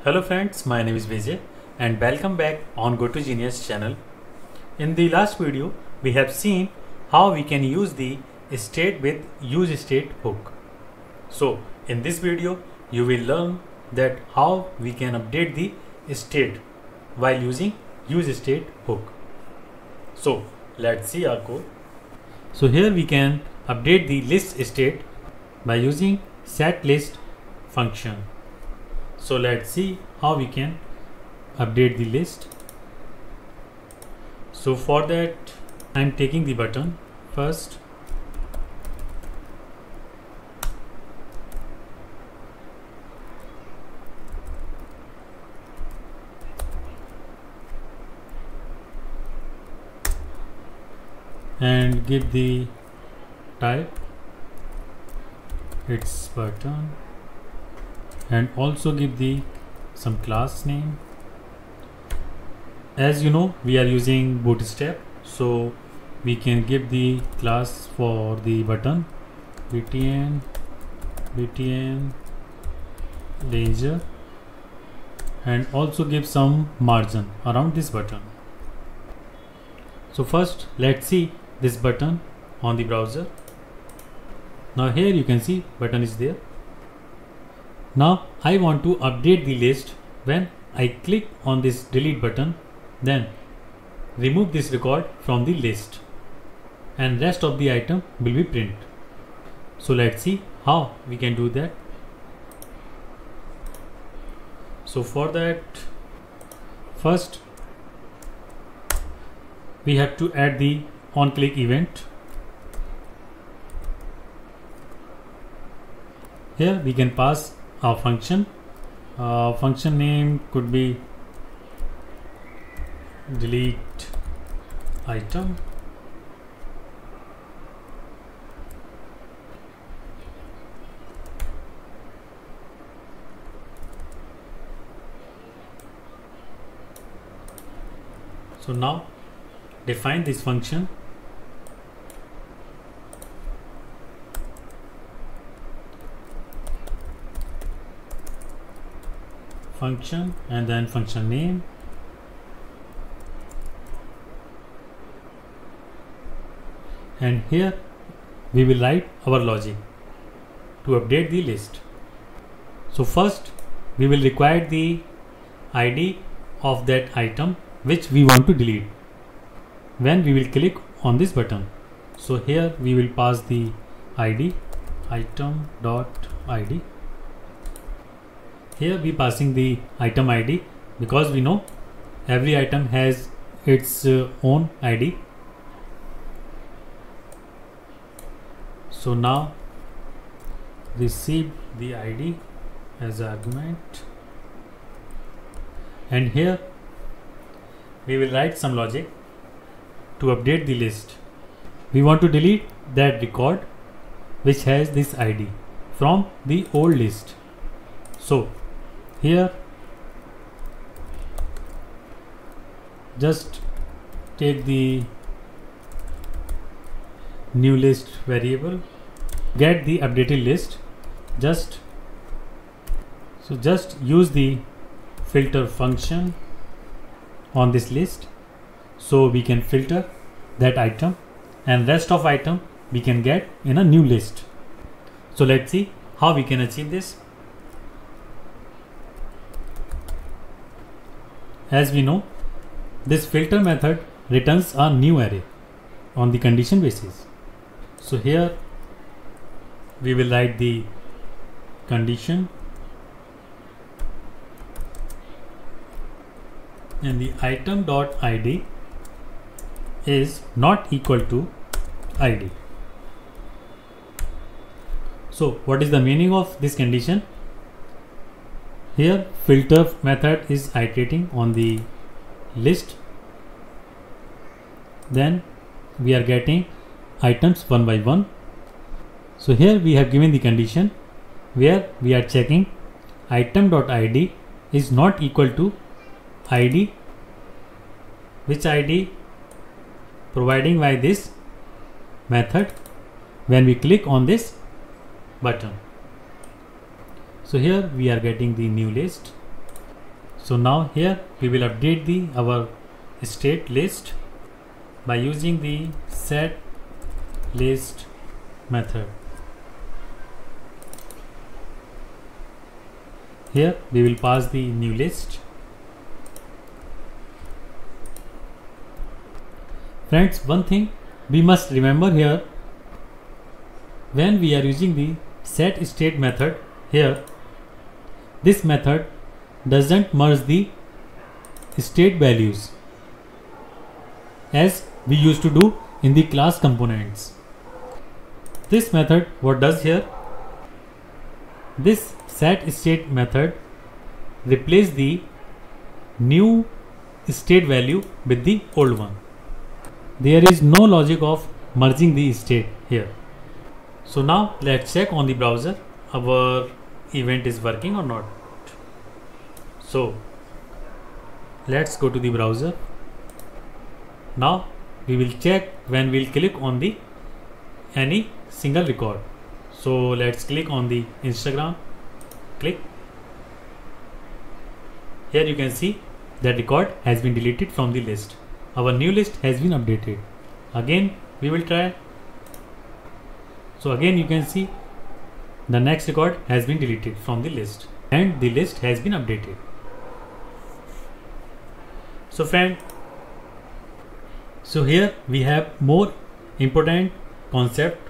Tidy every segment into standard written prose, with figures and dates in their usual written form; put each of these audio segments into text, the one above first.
Hello friends, my name is Vijay and welcome back on GoToGenius channel. In the last video, we have seen how we can use the state with useState hook. So in this video, you will learn that how we can update the state while using useState hook. So let's see our code. So here we can update the list state by using setList function. So let's see how we can update the list. So for that, I'm taking the button first. And give the type its button, and also give the some class name. As you know, we are using Bootstrap, so we can give the class for the button btn laser, and also give some margin around this button. So first let's see this button on the browser. Now here you can see button is there. Now I want to update the list. When I click on this delete button, then remove this record from the list and rest of the item will be print. So let's see how we can do that. So for that, first we have to add the on-click event. Here we can pass a function. Function name could be delete item. So now define this function. Function and then function name, and here we will write our logic to update the list. So first we will require the ID of that item which we want to delete when we will click on this button. So here we will pass the ID item.id. Here we passing the item ID because we know every item has its own ID. So now receive the ID as argument, and here we will write some logic to update the list. We want to delete that record which has this ID from the old list. So here just take the new list variable, get the updated list. Just use the filter function on this list, so we can filter that item and rest of item we can get in a new list. So let's see how we can achieve this. As we know, this filter method returns a new array on the condition basis. So here we will write the condition, and the item.id is not equal to ID. So what is the meaning of this condition? Here filter method is iterating on the list, then we are getting items one by one. So here we have given the condition where we are checking item.id is not equal to ID, which ID providing by this method when we click on this button. So here we are getting the new list. So now here we will update our state list by using the set list method. Here we will pass the new list. Friends, one thing we must remember here, when we are using the set state method here, this method doesn't merge the state values as we used to do in the class components. This method what does here? This set state method replace the new state value with the old one. There is no logic of merging the state here. So now let's check on the browser our event is working or not. So let's go to the browser. Now we will check when we'll click on the any single record. So let's click on the Instagram. Click. Here you can see that record has been deleted from the list. Our new list has been updated. Again we will try. So again you can see the next record has been deleted from the list and the list has been updated. So friend, so here we have more important concept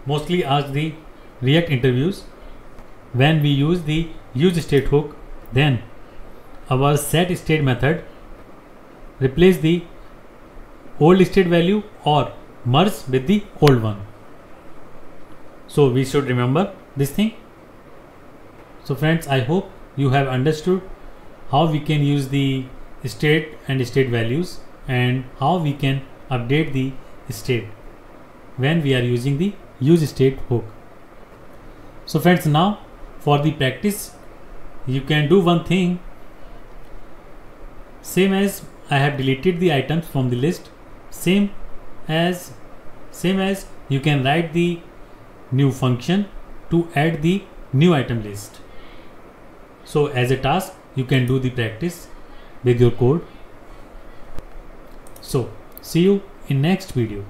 mostly asked the React interviews. When we use the use state hook, then our set state method replace the old state value or merge with the old one. So we should remember this thing. So friends, I hope you have understood how we can use the state and state values and how we can update the state when we are using the use state hook. So friends, now for the practice you can do one thing. Same as I have deleted the items from the list, same as you can write the new function to add the new item list. So as a task you can do the practice with your code. So see you in next video.